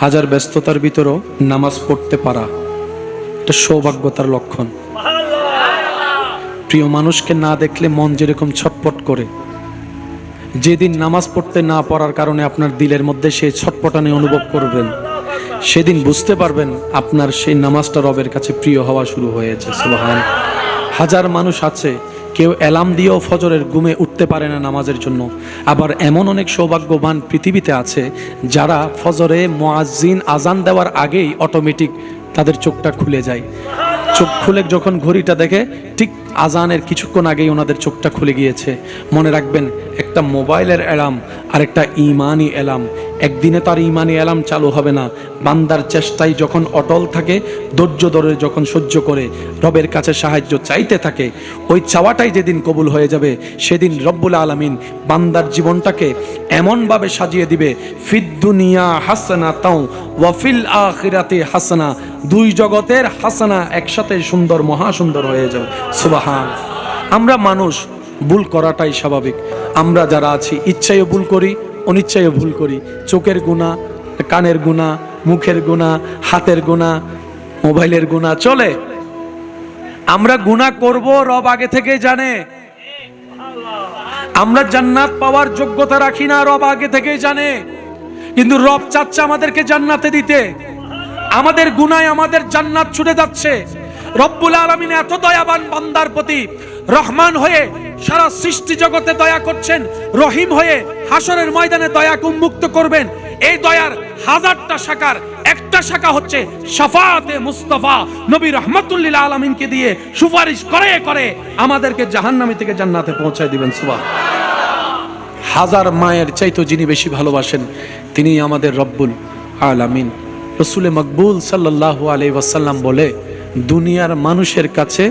হাজার ব্যস্ততার ভিতরও নামাজ পড়তে পারা এটা সৌভাগ্যতার লক্ষণ। প্রিয় মানুষকে না দেখলে মন যেরকম ছটপট করে, যেদিন নামাজ পড়তে না পারার কারণে আপনার দিলের মধ্যে সেই ছটপটানি অনুভব করবেন, সেদিন বুঝতে পারবেন আপনার সেই নামাজটা রবের কাছে প্রিয় হওয়া শুরু হয়েছে। সুবহান। হাজার মানুষ আছে, কেউ অ্যালার্ম দিয়েও ফজরের ঘুমে উঠতে পারে না নামাজের জন্য। আবার এমন অনেক সৌভাগ্যবান পৃথিবীতে আছে যারা ফজরে মুয়াজ্জিন আজান দেওয়ার আগেই অটোমেটিক তাদের চোখটা খুলে যায়। চোখ খুলে যখন ঘড়িটা দেখে ঠিক আজানের কিছুক্ষণ আগেই ওনাদের চোখটা খুলে গিয়েছে। মনে রাখবেন, একটা মোবাইলের অ্যালার্ম আর একটা ইমানি অ্যালার্ম, একদিনে তার ইমানি অ্যালার্ম চালু হবে না। বান্দার চেষ্টায় যখন অটল থাকে, ধৈর্য ধরে যখন সহ্য করে রবের কাছে সাহায্য চাইতে থাকে, ওই চাওয়াটাই যেদিন কবুল হয়ে যাবে, সেদিন রব্বুল আলামিন বান্দার জীবনটাকে এমনভাবে সাজিয়ে দিবে, ফিদ দুনিয়া হাসানা তাও ওয়া ফিল আখিরাতি হাসানা, দুই জগতের হাসানা একসাথে সুন্দর, মহা সুন্দর হয়ে যাবে। সুবহান। আমরা মানুষ, ভুল করাটাই স্বাভাবিক। আমরা যারা আছি ইচ্ছায়ও ভুল করি, অনিচ্ছায়ও ভুল করি। চোখের গুনাহ, কানের গুনাহ, মুখের গুনাহ, হাতের গুনাহ, মোবাইলের গুনাহ চলে। আমরা গুনাহ করব, রব আগে থেকে জানে। আমরা জান্নাত পাওয়ার যোগ্যতা রাখি না, রব আগে থেকেই জানে। কিন্তু রব চাচ্ছে আমাদেরকে জান্নাতে দিতে। আমাদের গুনায় আমাদের জান্নাত ছুটে যাচ্ছে। রব্বুল আলামিন এত দয়াবান বান্দার প্রতি, রহমান হয়ে সারা সৃষ্টি জগতে দয়া করছেন, রহিম হয়ে হাসরের ময়দানে দয়াকে উন্মুক্ত করবেন। এই দয়ার হাজারটা শাখার একটা শাখা হচ্ছে শাফাআতে মুস্তাফা, নবী রাহমাতুল লিল আলামিনকে দিয়ে সুপারিশ করে করে আমাদেরকে জাহান্নামী থেকে জান্নাতে পৌঁছায় দিবেন। সুবহান। হাজার মায়ের চাইতে যিনি বেশি ভালোবাসেন, তিনি আমাদের রব্বুল আলামিন। রাসূলে মকবুল সাল্লাল্লাহু আলাইহি ওয়াসাল্লাম বলে, দুনিয়ার মানুষের কাছে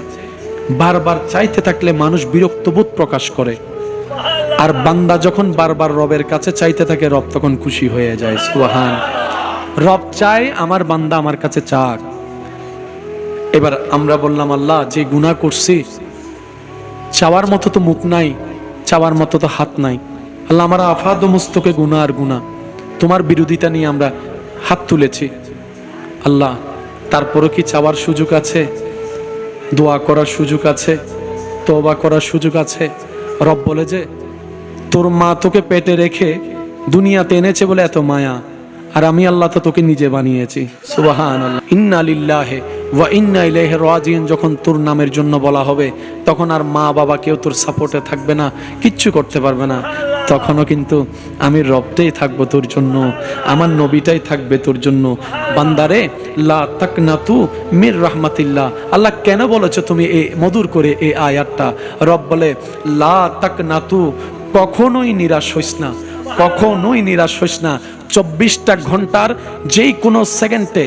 বারবার চাইতে থাকলে মানুষ বিরক্তবোধ প্রকাশ করে, আর বান্দা যখন বারবার রবের কাছে চাইতে থাকে, রব তখন খুশি হয়ে যায়। সুবহান। রব চায় আমার বান্দা আমার কাছে চাক। এবার আমরা বললাম, আল্লাহ যে গুনাহ করছি, চাওয়ার মতো তো মুখ নাই, চাওয়ার মতো তো হাত নাই। আল্লাহ আমার আফাদ মুস্তকে গুনাহ আর গুনাহ, তোমার বিরোধিতা নিয়ে আমরা হাত তুলেছি। আল্লাহ তারপরও কি চাওয়ার সুযোগ আছে, দোয়া করার সুযোগ আছে, তওবা করার সুযোগ আছে? রব বলে যে তোর মা তোকে পেটে রেখে দুনিয়াতে এনেছে বলে এত মায়া, আর আমি আল্লাহ তো তোকে নিজে বানিয়েছি। সুবহানাল্লাহ। ইন্না লিল্লাহি ওয়া ইন্না ইলাইহি রাজিউন যখন তোর নামের জন্য বলা হবে, তখন আর মা বাবা কেউ তোর সাপোর্টে থাকবে না, কিচ্ছু করতে পারবে না। তখনও কিন্তু আমি রবটাই থাকবো তোর জন্য, আমার নবীটাই থাকবে তোর জন্য। বান্দারে লা তাকনাতু মির রাহমাতিল্লাহ। আল্লাহ কেন বলেছো তুমি এই মধুর করে এই আয়াতটা? রব বলে, লা তাকনাতু, কখনোই নিরাশ হইস না, কখনোই নিরাশ হইস না। 24টা ঘন্টার যেই কোনো সেকেন্ডে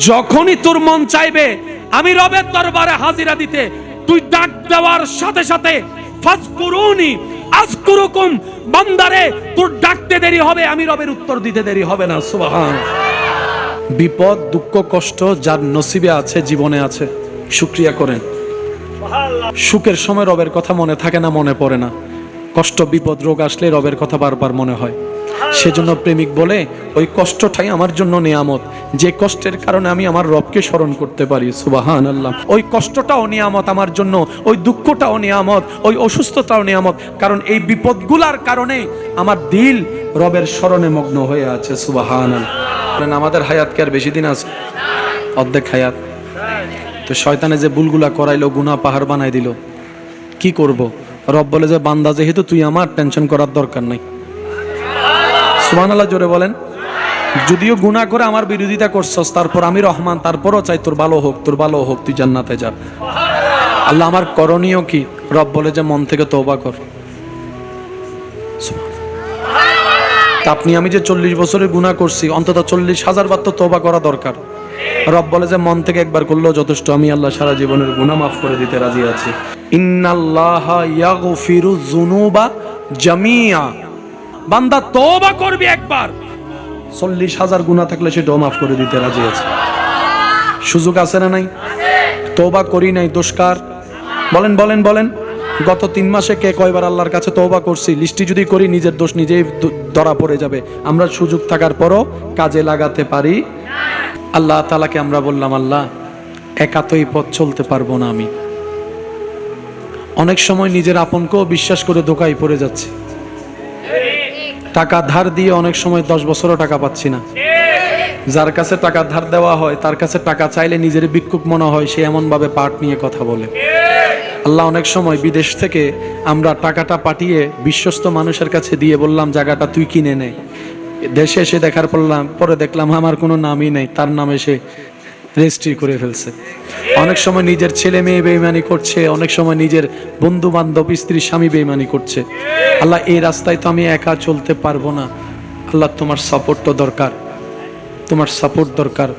যখনই তোর মন চাইবে আমি রবের দরবারে হাজিরা দিতে, তুই ডাক দেওয়ার সাথে সাথে ফাজকুরুনি আযকুরুকুম, বান্দারে তোর ডাকতে দেরি হবে, আমি রবের উত্তর দিতে দেরি হবে না। সুবহান। বিপদ, দুঃখ, কষ্ট যার নসিবে আছে, জীবনে আছে, শুকরিয়া করেন। সুখের সময় রবের কথা মনে থাকে না, মনে পড়ে না। কষ্ট, বিপদ, রোগ আসলে রবের কথা বারবার মনে হয়। সেজন্য প্রেমিক বলে, ওই কষ্টটাই আমার জন্য নিয়ামত, যে কষ্টের কারণে আমি আমার রবকে স্মরণ করতে পারি। সুবহানাল্লাহ। ওই কষ্টটাও নিয়ামত আমার জন্য, ওই দুঃখটাও নিয়ামত, ওই অসুস্থতাও নিয়ামত, কারণ এই বিপদগুলার কারণে আমার দিল রবের স্মরণে মগ্ন হয়ে আছে। সুবহানাল্লাহ। আমাদের হায়াত কি আর বেশি দিন আছে? অর্ধেক হায়াত। তো শয়তানে যে ভুলগুলা করাইলো, গুনাহ পাহাড় বানাই দিল, কি করব? রব বলে যে, বান্দা যেহেতু তুই আমার, টেনশন করার দরকার নাই। সুবহানাল্লাহ, জোরে বলেন। যদিও গুনাহ করে আমার বিরোধিতা করছস, তারপর আমি রহমান, তারপরও চাই তোর ভালো হোক, তোর ভালো হোক, তুই জান্নাতে যা। আল্লাহ আমার করণীয় কি? রব বলে যে মন থেকে তওবা কর। আপনি আমি যে 40 বছরের গুনাহ করছি, অন্তত 40,000 বার তো তওবা করা দরকার। রব বলে যে মন থেকে একবার করলেও যথেষ্ট, আমি আল্লাহ সারা জীবনের গুনাহ মাফ করে দিতে রাজি আছি। ইন্নাল্লাহা ইয়াগফিরু যুনুবা জামিআ। বান্দা তওবা করবি একবার, 40,000 গুনাহ থাকলে সেটাও মাফ করে দিতে রাজি আছে। সুযোগ আছে না নাই? তওবা করি নাই, দোষকার? বলেন বলেন বলেন। গত 3 মাসে কে কয়বার আল্লাহর কাছে তওবা করছি, লিস্টি যদি করি নিজের দোষ নিজেই ধরা পড়ে যাবে। আমরা সুযোগ থাকার পরও কাজে লাগাতে পারি। আল্লাহ তাআলাকে আমরা বললাম, আল্লাহ একা তো এই পথ চলতে পারবো না আমি। অনেক সময় নিজের আপনকেও বিশ্বাস করে ধোঁকায় পড়ে যাচ্ছে। টাকা ধার দিয়ে অনেক সময় 10 বছরও টাকা পাচ্ছি না। যার কাছে টাকা ধার দেওয়া হয় তার কাছে টাকা চাইলে নিজের ভিক্ষুক মনে হয়, সে এমন ভাবে পাট নিয়ে কথা বলে। আল্লাহ অনেক সময় বিদেশ থেকে আমরা টাকাটা পাঠিয়ে বিশ্বস্ত মানুষের কাছে দিয়ে বললাম জায়গাটা তুই কিনে নে, দেশে এসে দেখার পরে দেখলাম আমার কোনো নামই নেই, তার নামে সে রেজিস্ট্রি করে ফেলছে। অনেক সময় নিজের ছেলে মেয়ে বেঈমানি করছে, অনেক সময় নিজের বন্ধু বান্ধব স্ত্রী স্বামী বেঈমানি করছে। আল্লাহ এই রাস্তায় তো আমি একা চলতে পারবো না, আল্লাহ তোমার সাপোর্ট তো দরকার, তোমার সাপোর্ট দরকার।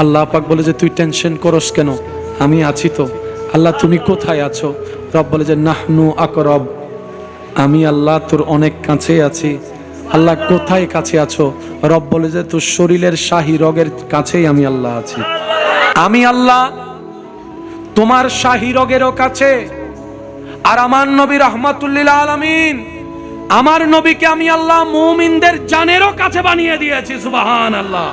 আল্লাহ পাক বলে যে তুই টেনশন করস কেন, আমি আছি তো। আল্লাহ তুমি কোথায় আছো? রব বলে যে নাহনু আকরব, আমি আল্লাহ তোর অনেক কাছে আছি। আল্লাহ কোথায় কাছে আছো? রব বলে যে তোর শরীরের শাহী রগের কাছেই আমি আল্লাহ আছি। আমি আল্লাহ তোমার শাহী রগেরও কাছে। আর আমার নবী রাহমাতুল লিল আলামিন, আমার নবীকে আমি আল্লাহ মুমিনদের জানেরও কাছে বানিয়ে দিয়েছি। সুবহানাল্লাহ।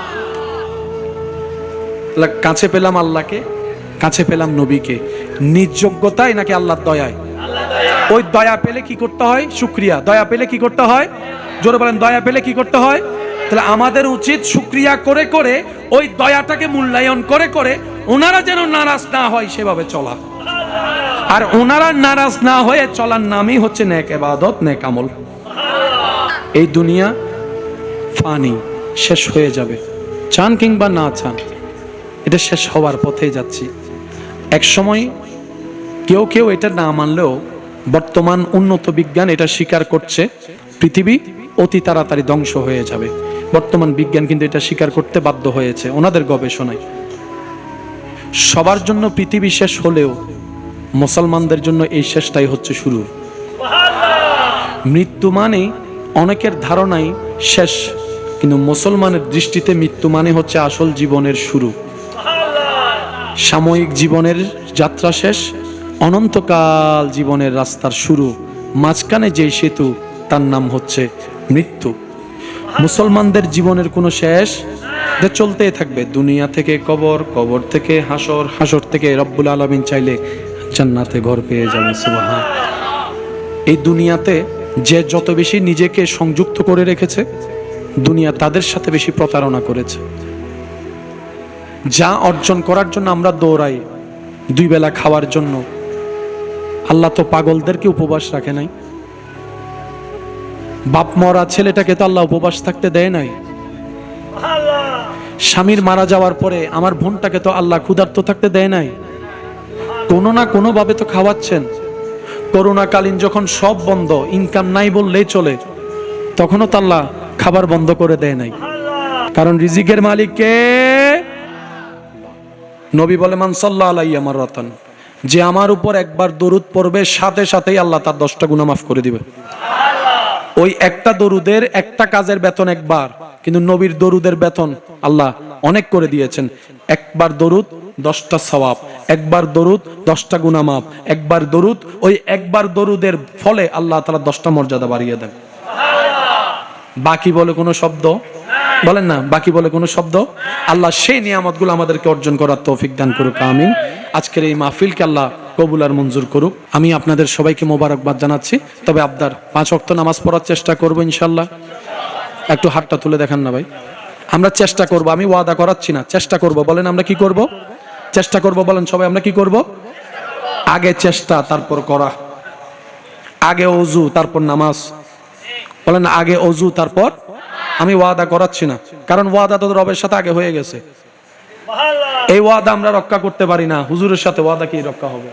কাছে পেলাম আল্লাহকে, কাছে পেলাম নবীকে। নিজ যোগ্যতায় নাকি আল্লাহর দয়ায়? ওই দয়া পেলে কি করতে হয়? শুকরিয়া। দয়া পেলে কি করতে হয়? জোরে বলেন, দয়া পেলে কি করতে হয়? তাহলে আমাদের উচিত শুকরিয়া করে করে ওই দয়াটাকে মূল্যায়ন করে করে ওনারা যেন নারাজ না হয় সেভাবে চলা। আর ওনারা নারাজ না হয়ে চলার নামই হচ্ছে নেক ইবাদত, নেক আমল। এই দুনিয়া ফানি, শেষ হয়ে যাবে, চান কিংবা না চান, এটা শেষ হওয়ার পথে যাচ্ছি। এক সময় কেউ কেউ এটা না মানলেও বর্তমান উন্নত বিজ্ঞান এটা স্বীকার করছে, পৃথিবী অতি তাড়াতাড়ি ধ্বংস হয়ে যাবে। বর্তমান বিজ্ঞান কিন্তু এটা স্বীকার করতে বাধ্য হয়েছে ওনাদের গবেষণায়। সবার জন্য পৃথিবী শেষ হলেও মুসলমানদের জন্য এই শেষটাই হচ্ছে শুরু। মৃত্যু মানে অনেকের ধারণাই শেষ, কিন্তু মুসলমানের দৃষ্টিতে মৃত্যু মানে হচ্ছে আসল জীবনের শুরু। সাময়িক জীবনের যাত্রা শেষ, অনন্তকাল জীবনের রাস্তার শুরু। মাঝখানে যে সেতু তার নাম হচ্ছে মৃত্যু। মুসলমানদের জীবনের কোনো শেষ, এটা চলতেই থাকবে। দুনিয়া থেকে কবর, কবর থেকে হাসর, হাসর থেকে রব্বুল আলামিন চাইলে জান্নাতে ঘর পেয়ে যাবে। সুবহান। এই দুনিয়াতে যে যত বেশি নিজেকে সংযুক্ত করে রেখেছে, দুনিয়া তাদের সাথে বেশি প্রতারণা করেছে। যা অর্জন করার জন্য আমরা দৌড়াই, 2 বেলা খাওয়ার জন্য, আল্লাহ তো পাগলদেরকে উপবাস রাখে নাই। বাপ মরা ছেলেটাকে তো আল্লাহ উপবাস থাকতে দেয় নাই। স্বামীর মারা যাওয়ার পরে আমার বোনটাকে তো আল্লাহ ক্ষুধার্ত থাকতে দেয় নাই। কোনো না কোনো ভাবে তো খাওয়াচ্ছেন। করোনাকালীন যখন সব বন্ধ, ইনকাম নাই বললেই চলে, তখনও তো আল্লাহ খাবার বন্ধ করে দেয় নাই। কারণ রিজিকের মালিক কে? নবী বলে মান সাল্লা আলাইয়া মাররাতান, যে আমার উপর একবার দরুদ পড়বে সাথে সাথেই আল্লাহ তার 10টা গুনাহ মাফ করে দিবে। ওই একটা দরুদের একটা কাজের বেতন একবার, কিন্তু নবীর দরুদের বেতন আল্লাহ অনেক করে দিয়েছেন। একবার দরুদ 10টা সওয়াব, একবার দরুদ 10টা গুনাহ মাফ, একবার দরুদ, ওই একবার দরুদের ফলে আল্লাহ তাআলা 10টা মর্যাদা বাড়িয়ে দেন। বাকি বলে কোনো শব্দ বলেন না, বাকি বলে কোনো শব্দ? আল্লাহ সেই নিয়ামতগুলো আমাদেরকে অর্জন করার তৌফিক দান করুক, আমিন। আজকের এই মাহফিলকে আল্লাহ কবুল আর মঞ্জুর করুক। আমি আপনাদের সবাইকে মোবারকবাদ জানাচ্ছি। তবে আবদার, 5 ওয়াক্ত নামাজ পড়ার চেষ্টা করবো ইনশাল্লাহ। একটু হাতটা তুলে দেখান না ভাই। আমরা চেষ্টা করব, আমি ওয়াদা করাচ্ছি না, চেষ্টা করব। বলেন আমরা কি করব? চেষ্টা করব। বলেন সবাই আমরা কি করব? আগে চেষ্টা, তারপর করা। আগে ওযু, তারপর নামাজ। বলেন আগে ওযু, তারপর। আমি ওয়াদা করাচ্ছি না, কারণ ওয়াদা তো রবের সাথে আগে হয়ে গেছে। এই ওয়াদা আমরা রক্ষা করতে পারি না, হুজুরের সাথে ওয়াদা কি রক্ষা হবে?